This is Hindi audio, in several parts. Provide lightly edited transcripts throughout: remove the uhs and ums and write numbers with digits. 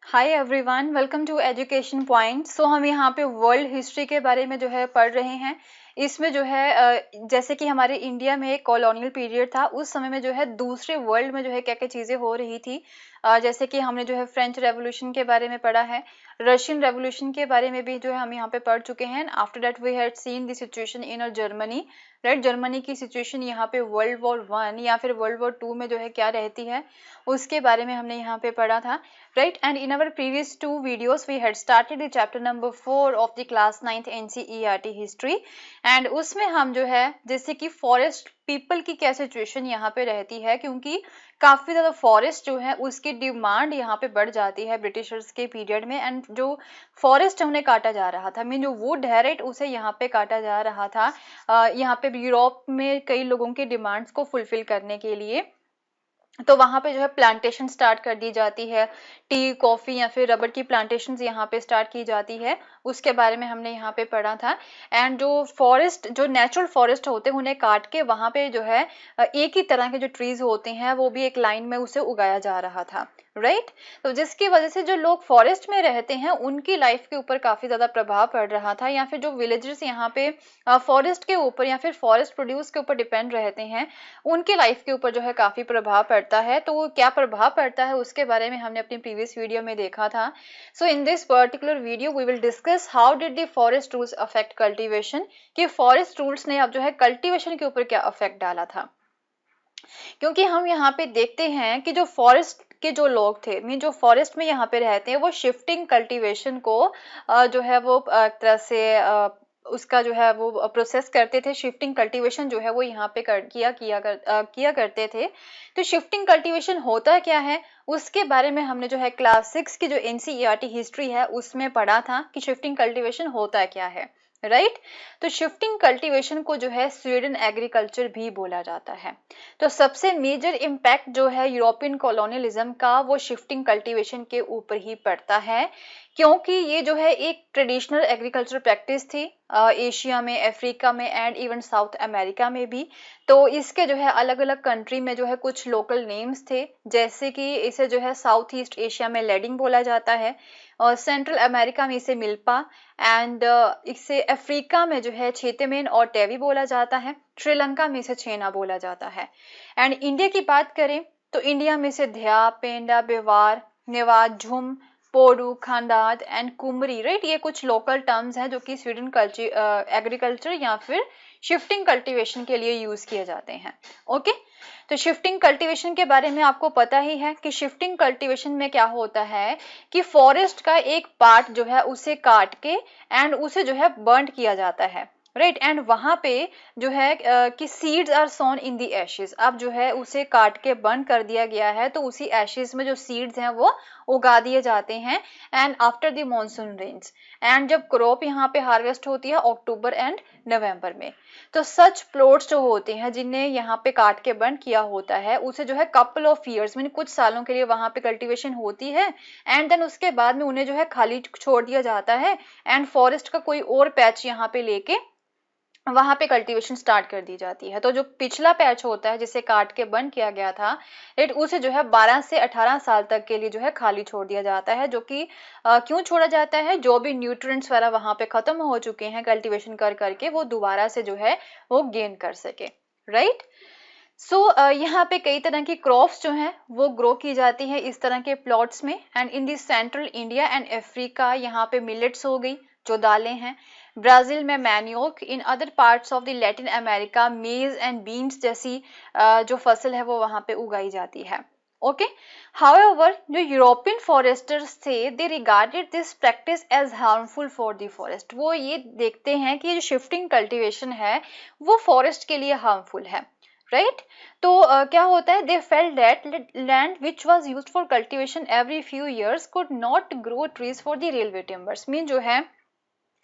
Hi everyone, welcome to education point. So हम यहाँ पे वर्ल्ड हिस्ट्री के बारे में जो है पढ़ रहे हैं। इसमें जो है जैसे कि हमारे इंडिया में एक कॉलोनियल पीरियड था, उस समय में जो है दूसरे वर्ल्ड में जो है क्या क्या चीज़ें हो रही थी। जैसे कि हमने जो है फ्रेंच रेवोल्यूशन के बारे में पढ़ा है, रशियन रेवोल्यूशन के बारे में भी जो है हम यहाँ पे पढ़ चुके हैं। After that we had seen the situation in Germany, right. Germany की सिचुएशन यहाँ पे वर्ल्ड वॉर 1 या फिर वर्ल्ड वॉर 2 में जो है क्या रहती है, उसके बारे में हमने यहाँ पे पढ़ा था, right? And in our previous two videos we had started the chapter number 4 of the class 9th NCERT history, and उसमें हम जो है जैसे कि फॉरेस्ट पीपल की क्या सिचुएशन यहाँ पे रहती है, क्योंकि काफ़ी ज़्यादा फॉरेस्ट जो है उसकी डिमांड यहाँ पे बढ़ जाती है ब्रिटिशर्स के पीरियड में। एंड जो फॉरेस्ट हमने काटा जा रहा था, मीन जो वुड है, राइट, उसे यहाँ पे काटा जा रहा था यहाँ पे यूरोप में कई लोगों की डिमांड्स को फुलफिल करने के लिए। तो वहाँ पे जो है प्लांटेशन स्टार्ट कर दी जाती है, टी कॉफ़ी या फिर रबर की प्लांटेशंस यहाँ पे स्टार्ट की जाती है, उसके बारे में हमने यहाँ पे पढ़ा था। एंड जो फॉरेस्ट, जो नेचुरल फॉरेस्ट होते हैं, उन्हें काट के वहाँ पे जो है एक ही तरह के जो ट्रीज होते हैं वो भी एक लाइन में उसे उगाया जा रहा था, राइट। तो जिसकी वजह से जो लोग फॉरेस्ट में रहते हैं उनकी लाइफ के ऊपर काफ़ी ज़्यादा प्रभाव पड़ रहा था, या फिर जो विलेजर्स यहाँ पे फॉरेस्ट के ऊपर या फिर फॉरेस्ट प्रोड्यूस के ऊपर डिपेंड रहते हैं, उनके लाइफ के ऊपर जो है काफ़ी प्रभाव पड़ता है। तो वो क्या प्रभाव पड़ता है उसके बारे में हमने अपनी प्रीवियस वीडियो में देखा था। So in this particular video we will discuss how did the forest rules affect cultivation, कि फॉरेस्ट रूल्स ने अब जो है कल्टीवेशन के ऊपर क्या अफेक्ट डाला था। क्योंकि हम यहाँ पे देखते हैं कि जो फॉरेस्ट के जो लोग थे, मीन जो फॉरेस्ट में यहाँ पे रहते हैं, वो शिफ्टिंग कल्टीवेशन को जो है वो एक तरह से उसका जो है वो प्रोसेस करते थे। शिफ्टिंग कल्टीवेशन जो है वो यहाँ पे किया करते थे। तो शिफ्टिंग कल्टीवेशन होता क्या है उसके बारे में हमने जो है क्लास 6 की जो एनसीईआरटी हिस्ट्री है उसमें पढ़ा था कि शिफ्टिंग कल्टीवेशन होता क्या है, राइट। तो शिफ्टिंग कल्टीवेशन को जो है स्वीडन एग्रीकल्चर भी बोला जाता है। तो सबसे मेजर इम्पैक्ट जो है यूरोपियन कॉलोनियलिज्म का वो शिफ्टिंग कल्टीवेशन के ऊपर ही पड़ता है, क्योंकि ये जो है एक ट्रेडिशनल एग्रीकल्चर प्रैक्टिस थी एशिया में, अफ्रीका में एंड इवन साउथ अमेरिका में भी। तो इसके जो है अलग अलग कंट्री में जो है कुछ लोकल नेम्स थे, जैसे कि इसे जो है साउथ ईस्ट एशिया में लेडिंग बोला जाता है, और सेंट्रल अमेरिका में इसे मिल्पा, एंड इसे अफ्रीका में जो है छेतेमेन और टेवी बोला जाता है, श्रीलंका में इसे छेना बोला जाता है। एंड इंडिया की बात करें तो इंडिया में इसे ध्या, पेंडा, बेवार, नेवाद, झुम, पोडू, खांडाद एंड कुमरी, राइट, ये कुछ लोकल टर्म्स हैं जो कि स्वीडन एग्रीकल्चर या फिर शिफ्टिंग कल्टीवेशन के लिए यूज किए जाते हैं। ओके, तो शिफ्टिंग कल्टीवेशन के बारे में आपको पता ही है कि शिफ्टिंग कल्टीवेशन में क्या होता है कि फॉरेस्ट का एक पार्ट जो है उसे काट के एंड उसे जो है बर्न किया जाता है, राइट। एंड वहां पे जो है कि seeds are sown in the ashes, अब जो है उसे काट के बर्न कर दिया गया है, तो उसी एशेज में जो सीड्स हैं वो उगा दिए जाते हैं and after the monsoon rains. And जब क्रॉप यहाँ पे हार्वेस्ट होती है अक्टूबर एंड नवंबर में, तो सच प्लॉट्स जो होते हैं जिन्हें यहाँ पे काट के बर्न किया होता है, उसे जो है कपल ऑफ ईयर्स मीन कुछ सालों के लिए वहां पे कल्टीवेशन होती है, एंड देन उसके बाद में उन्हें जो है खाली छोड़ दिया जाता है एंड फॉरेस्ट का कोई और पैच यहाँ पे लेके वहां पे कल्टीवेशन स्टार्ट कर दी जाती है। तो जो पिछला पैच होता है जिसे काट के बंद किया गया था, राइट, उसे जो है 12 से 18 साल तक के लिए जो है खाली छोड़ दिया जाता है, जो कि क्यों छोड़ा जाता है, जो भी न्यूट्रिएंट्स वगैरह वहां पे खत्म हो चुके हैं कल्टीवेशन कर करके, वो दोबारा से जो है वो गेन कर सके, राइट। सो यहाँ पे कई तरह की क्रॉप्स जो हैं वो ग्रो की जाती है इस तरह के प्लॉट्स में। And in the central India and Africa यहाँ पे मिलेट्स हो गई जो दालें हैं, ब्राजील में manioc, in other parts of the Latin America maize and beans जैसी जो फसल है वो वहाँ पे उगाई जाती है। ओके, हाउएवर जो यूरोपियन फॉरेस्टर्स थे they regarded this practice as harmful for the forest, वो ये देखते हैं कि जो शिफ्टिंग कल्टीवेशन है वो फॉरेस्ट के लिए हार्मफुल है, राइट। तो क्या होता है, they felt that land which was used for cultivation every few years could not grow trees for the railway timbers, mean जो है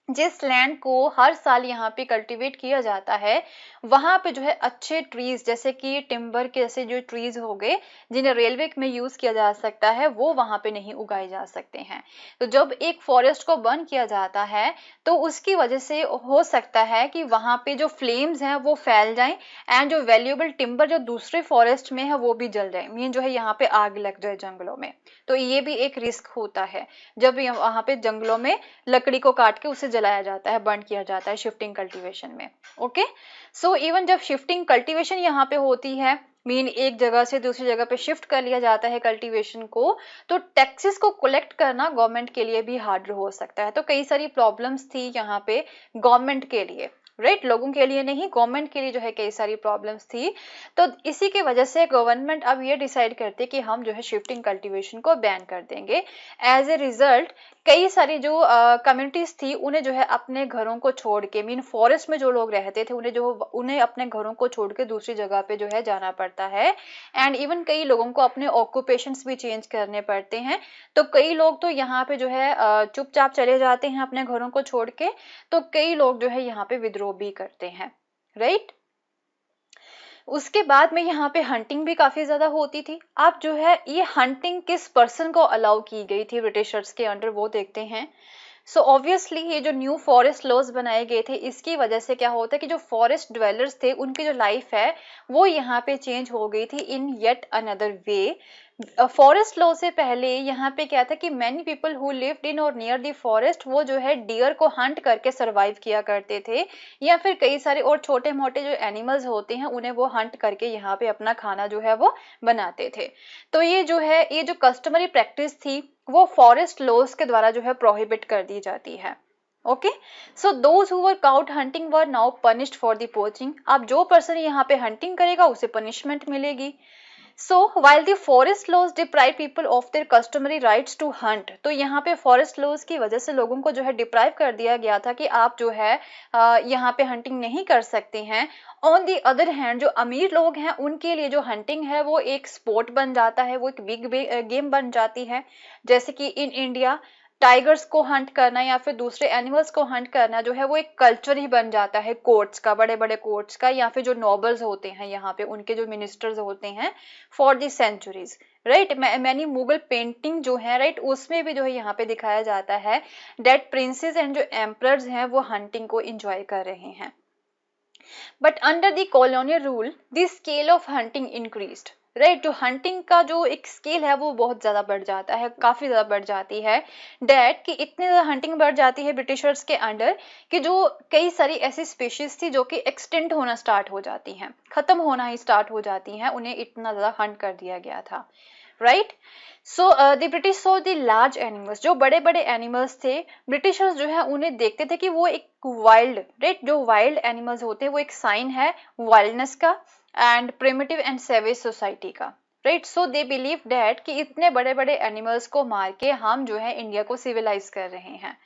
जिस लैंड को हर साल यहाँ पे कल्टीवेट किया जाता है वहां पे जो है अच्छे ट्रीज जैसे कि टिम्बर के ऐसे जो ट्रीज हो गए जिन्हें रेलवे में यूज किया जा सकता है वो वहां पे नहीं उगाए जा सकते हैं। तो जब एक फॉरेस्ट को बर्न किया जाता है तो उसकी वजह से हो सकता है कि वहां पे जो फ्लेम्स हैं वो फैल जाएं एंड जो वैल्यूएबल टिम्बर जो दूसरे फॉरेस्ट में है वो भी जल जाए, मीन जो है यहाँ पे आग लग जाए जंगलों में। तो ये भी एक रिस्क होता है जब वहां पे जंगलों में लकड़ी को काट के उसे जलाया जाता है, बर्न किया जाता है शिफ्टिंग कल्टीवेशन में। ओके, सो इवन जब शिफ्टिंग कल्टीवेशन यहाँ पे होती है, मीन एक जगह से दूसरी जगह पे शिफ्ट कर लिया जाता है कल्टीवेशन को, तो टैक्सेस को कलेक्ट करना गवर्नमेंट के लिए भी हार्ड हो सकता है। तो कई सारी प्रॉब्लम्स थी यहाँ पे गवर्नमेंट के लिए, राइट, लोगों के लिए नहीं, गवर्नमेंट के लिए जो है कई सारी प्रॉब्लम्स थी। तो इसी की वजह से गवर्नमेंट अब ये डिसाइड करती कि हम जो है शिफ्टिंग कल्टीवेशन को बैन कर देंगे। एज ए रिजल्ट कई सारी जो कम्युनिटीज थी उन्हें जो है अपने घरों को छोड़ के, मीन फॉरेस्ट में जो लोग रहते थे उन्हें अपने घरों को छोड़ के दूसरी जगह पे जो है जाना पड़ता है। एंड इवन कई लोगों को अपने ऑक्यूपेशंस भी चेंज करने पड़ते हैं। तो कई लोग तो यहाँ पे जो है चुपचाप चले जाते हैं अपने घरों को छोड़ के, तो कई लोग जो है यहाँ पे विद्रोह भी करते हैं, राइट। उसके बाद में यहाँ पे हंटिंग भी काफी ज्यादा होती थी। आप जो है ये हंटिंग किस पर्सन को अलाउ की गई थी ब्रिटिशर्स के अंडर वो देखते हैं। सो ऑब्वियसली ये जो न्यू फॉरेस्ट लॉज बनाए गए थे इसकी वजह से क्या होता है कि जो फॉरेस्ट ड्वेलर्स थे उनकी जो लाइफ है वो यहाँ पे चेंज हो गई थी in yet another way. Forest law से पहले यहाँ पे क्या था कि many people who lived in और नियर द फॉरेस्ट वो जो है डियर को हंट करके सरवाइव किया करते थे, या फिर कई सारे और छोटे मोटे जो एनिमल्स होते हैं उन्हें वो हंट करके यहाँ पे अपना खाना जो है वो बनाते थे। तो ये जो है ये जो कस्टमरी प्रैक्टिस थी वो फॉरेस्ट लॉज के द्वारा जो है प्रोहिबिट कर दी जाती है। Okay, so those who were cout hunting were now punished for the poaching. अब जो पर्सन यहाँ पे हंटिंग करेगा उसे पनिशमेंट मिलेगी। So while the forest laws deprive people of their customary rights to hunt, तो यहाँ पे forest laws की वजह से लोगों को जो है डिप्राइव कर दिया गया था कि आप जो है यहाँ पे हंटिंग नहीं कर सकते हैं। ऑन दी अदर हैंड जो अमीर लोग हैं उनके लिए जो हंटिंग है वो एक स्पोर्ट बन जाता है, वो एक बिग गेम बन जाती है। जैसे कि इन इंडिया टाइगर्स को हंट करना या फिर दूसरे एनिमल्स को हंट करना जो है वो एक कल्चर ही बन जाता है कोर्ट्स का, बड़े बड़े कोर्ट्स का, या फिर जो नोबल्स होते हैं यहाँ पे उनके जो मिनिस्टर्स होते हैं for the centuries, right. Many Mughal painting जो है राइट उसमें भी जो है यहाँ पे दिखाया जाता है डेट प्रिंसेस एंड जो एम्परर्स हैं वो हंटिंग को एंजॉय कर रहे हैं। But under the colonial rule the scale of hunting increased, right. जो हंटिंग का जो एक स्केल है वो बहुत ज्यादा बढ़ जाता है, काफी ज्यादा बढ़ जाती है। डेट कि इतनी ज्यादा हंटिंग बढ़ जाती है ब्रिटिशर्स के अंडर कि जो कई सारी ऐसी स्पीशीज थी जो कि एक्सटेंट होना स्टार्ट हो जाती हैं, खत्म होना ही स्टार्ट हो जाती हैं, उन्हें इतना ज्यादा हंट कर दिया गया था, right. So the British so the large animals, जो बड़े बड़े एनिमल्स थे ब्रिटिशर्स जो है उन्हें देखते थे कि वो एक वाइल्ड, राइट, जो वाइल्ड एनिमल्स होते हैं वो एक साइन है वाइल्डनेस का and primitive and savage society का, right. So they believe that कि इतने बड़े बड़े एनिमल्स को मार के हम जो है इंडिया को सिविलाइज कर रहे हैं।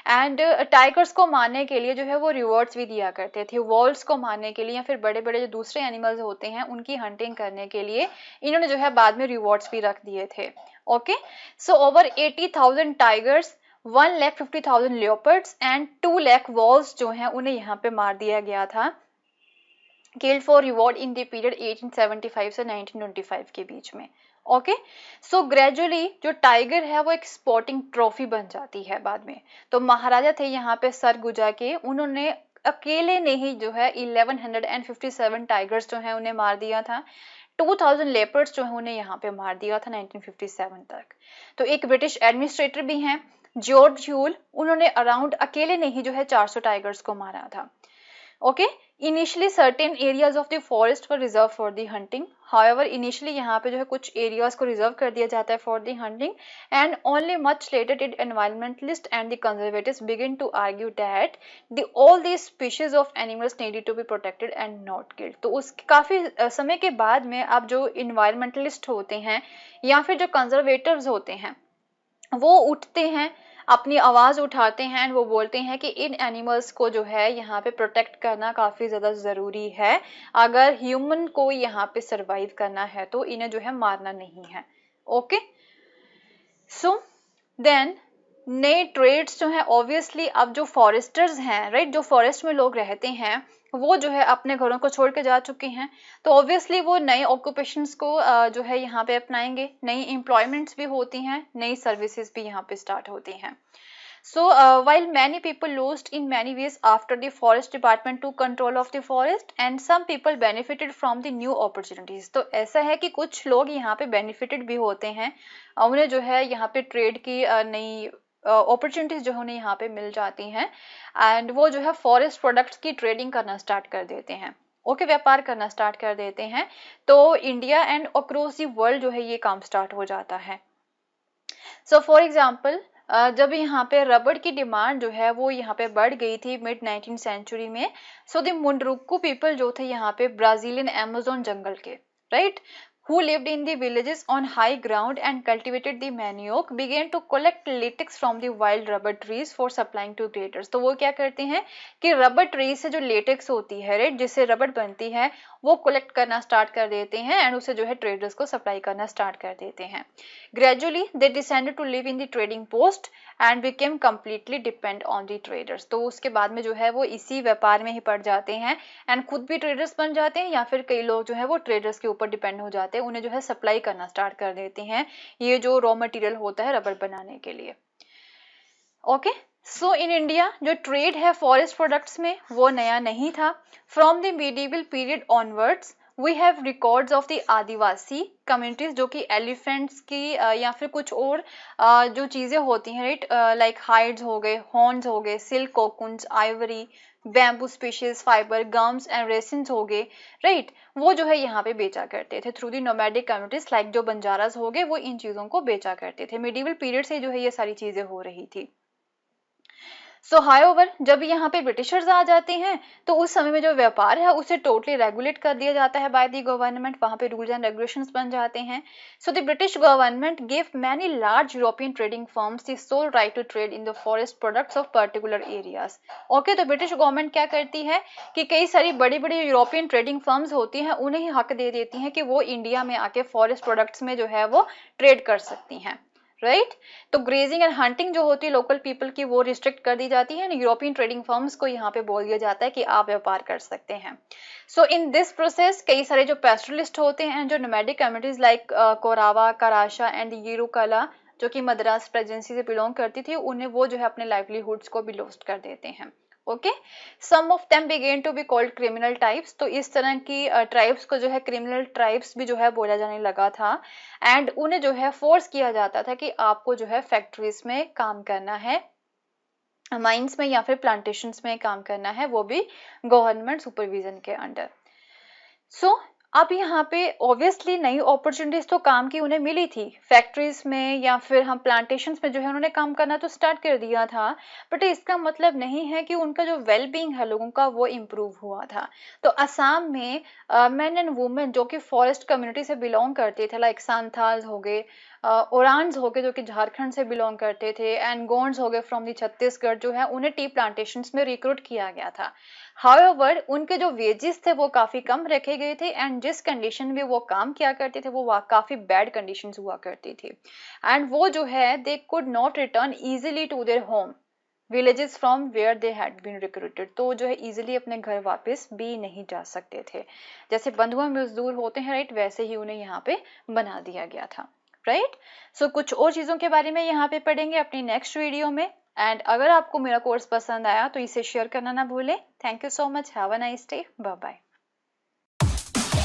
एंड टाइगर्स को मारने के लिए जो है वो रिवॉर्ड्स भी दिया करते थे, वॉल्स को मारने के लिए या फिर बड़े बड़े जो दूसरे एनिमल्स होते हैं उनकी हंटिंग करने के लिए इन्होंने जो है बाद में रिवॉर्ड्स भी रख दिए थे। Okay, so over 80,000 tigers, 1,50,000 leopards and 2 lakh walls जो हैं उन्हें यहाँ पे मार दिया गया था, killed for reward in the period 1875 से 1925 के बीच में। ओके, सो ग्रेजुअली जो टाइगर है वो एक स्पोर्टिंग ट्रॉफी बन जाती है बाद में। तो महाराजा थे यहाँ पे सरगुजा के, उन्होंने अकेले ने ही जो है 1157 टाइगर्स जो है उन्हें मार दिया था, 2000 लेपर्ड्स जो है उन्हें यहाँ पे मार दिया था 1957 तक। तो एक ब्रिटिश एडमिनिस्ट्रेटर भी हैं जॉर्ज ह्यूल, उन्होंने अराउंड अकेले ने ही जो है 400 टाइगर्स को मारा था। Okay, initially certain areas of the forest were reserve for the hunting, however initially यहाँ पे जो है कुछ एरियाज को रिजर्व कर दिया जाता है for the hunting and only much later did environmentalist and the conservatives begin to argue that the all these species of animals needed to be protected and not killed. तो उस काफी समय के बाद में अब जो इन्वायरमेंटलिस्ट होते हैं या फिर जो कंजर्वेटिव्स होते हैं वो उठते हैं, अपनी आवाज उठाते हैं एंड वो बोलते हैं कि इन एनिमल्स को जो है यहाँ पे प्रोटेक्ट करना काफी ज्यादा जरूरी है, अगर ह्यूमन को यहाँ पे सरवाइव करना है तो इन्हें जो है मारना नहीं है। ओके, सो देन नए ट्रेड्स जो है ऑब्वियसली अब जो फॉरेस्टर्स हैं राइट, जो फॉरेस्ट में लोग रहते हैं वो जो है अपने घरों को छोड़ के जा चुके हैं, तो ऑब्वियसली वो नए ऑक्यूपेशंस को जो है यहाँ पे अपनाएंगे, नई एम्प्लॉयमेंट्स भी होती हैं, नई सर्विसेज भी यहाँ पे स्टार्ट होती हैं। So, while many people lost in many ways after the forest department took control of the forest, and some people benefited from the new opportunities. तो ऐसा है कि कुछ लोग यहाँ पे benefited भी होते हैं, उन्हें जो है यहाँ पे ट्रेड की नई अपॉर्चुनिटीज जो उन्हें यहाँ पे मिल जाती हैं, एंड वो जो है फॉरेस्ट प्रोडक्ट्स की ट्रेडिंग करना स्टार्ट कर देते हैं, ओके, व्यापार करना स्टार्ट कर देते हैं। तो India and across the world जो है ये काम स्टार्ट हो जाता है। सो फॉर एग्जाम्पल जब यहाँ पे रबड़ की डिमांड जो है वो यहाँ पे बढ़ गई थी मिड 19th सेंचुरी में, सो द मुंडरुक्कू पीपल जो थे यहाँ पे ब्राजीलियन अमेज़न जंगल के, right, who lived in the villages on high ground and cultivated the manioc began to collect latex from the wild rubber trees for supplying to traders। तो वो क्या करते हैं कि रबर ट्री से जो लेटेक्स होती है राइट, जिससे रबर बनती है, वो कलेक्ट करना स्टार्ट कर देते हैं एंड उसे जो है ट्रेडर्स को सप्लाई करना स्टार्ट कर देते हैं। Gradually they decided to live in the trading post and became completely depend on the traders. तो उसके बाद में जो है वो इसी व्यापार में ही पड़ जाते हैं एंड खुद भी ट्रेडर्स बन जाते हैं, या फिर कई लोग जो है वो ट्रेडर्स के ऊपर डिपेंड हो जाते हैं, उन्हें जो है सप्लाई करना स्टार्ट कर देते हैं ये जो रॉ मटेरियल होता है रबर बनाने के लिए। ओके, सो इन इंडिया जो ट्रेड है फॉरेस्ट प्रोडक्ट्स में वो नया नहीं था। From the medieval period onwards we have records of the Adivasi communities जो कि एलिफेंट्स की या फिर कुछ और जो चीजें होती हैं राइट, लाइक हाइड्स हो गए, हॉर्न्स हो गए, silk cocoons, ivory, bamboo species, fibre, gums and resins हो गए, राइट, वो जो है यहाँ पे बेचा करते थे through the nomadic communities, like जो बंजारास हो गए वो इन चीजों को बेचा करते थे। मिडिवल पीरियड से जो है ये सारी चीजें हो रही थी। सो हाउएवर जब यहाँ पे ब्रिटिशर्स आ जाते हैं तो उस समय में जो व्यापार है उसे टोटली रेगुलेट कर दिया जाता है बाय द गवर्नमेंट, वहां पे रूल्स एंड रेगुलेशंस बन जाते हैं। So the British government give many large European trading firms the sole right to trade in the forest products of particular areas. Okay, तो ब्रिटिश गवर्नमेंट क्या करती है कि कई सारी बड़ी बड़ी यूरोपियन ट्रेडिंग फर्म्स होती हैं उन्हें ही हक दे देती हैं कि वो इंडिया में आके फॉरेस्ट प्रोडक्ट्स में जो है वो ट्रेड कर सकती हैं, राइट। तो ग्रेजिंग एंड हंटिंग जो होती है लोकल पीपल की वो रिस्ट्रिक्ट कर दी जाती है, यूरोपियन ट्रेडिंग फर्म्स को यहाँ पे बोल दिया जाता है कि आप व्यापार कर सकते हैं। सो इन दिस प्रोसेस कई सारे जो पेस्टरलिस्ट होते हैं, जो नोमैडिक कम्युनिटीज लाइक कोरावा, कराशा एंड येरुकला जो कि मद्रास प्रेसिडेंसी से बिलोंग करती थी, उन्हें वो जो है अपने लाइवलीहुड्स को भी लॉस्ट कर देते हैं। Okay, some of them began to be called criminal types. तो इस तरह की ट्राइब्स को जो है क्रिमिनल ट्राइब्स भी जो है बोला जाने लगा था, एंड उन्हें जो है फोर्स किया जाता था कि आपको जो है फैक्ट्रीज में काम करना है, माइंस में या फिर प्लांटेशंस में काम करना है, वो भी गवर्नमेंट सुपरविजन के अंडर। सो अब यहाँ पे ऑब्वियसली नई अपॉर्चुनिटीज तो काम की उन्हें मिली थी, फैक्ट्रीज में या फिर हम प्लांटेशंस में जो है उन्होंने काम करना तो स्टार्ट कर दिया था, बट इसका मतलब नहीं है कि उनका जो वेल बीइंग है लोगों का वो इम्प्रूव हुआ था। तो असम में मेन एंड वुमेन जो कि फॉरेस्ट कम्युनिटी से बिलोंग करते थे, लाइक सांथाल्स हो गए, ओरान्स हो गए जो कि झारखंड से बिलोंग करते थे, एंड गोंड्स हो गए फ्रॉम दी छत्तीसगढ़, जो है उन्हें टी प्लांटेशंस में रिक्रूट किया गया था। हाउएवर उनके जो वेजेस थे वो काफी कम रखे गए थे, एंड जिस कंडीशन में वो काम किया करते थे वो काफी बैड कंडीशंस हुआ करती थी, एंड वो जो है they could not return easily to their home villages from where they had been recruited. तो जो है इजीली अपने घर वापस भी नहीं जा सकते थे, जैसे बंधुआ मजदूर होते हैं राइट, वैसे ही उन्हें यहाँ पे बना दिया गया था, राइट। सो कुछ और चीजों के बारे में यहाँ पे पढ़ेंगे अपनी नेक्स्ट वीडियो में, एंड अगर आपको मेरा कोर्स पसंद आया तो इसे शेयर करना ना भूलें। Thank you so much, have a nice day, bye bye.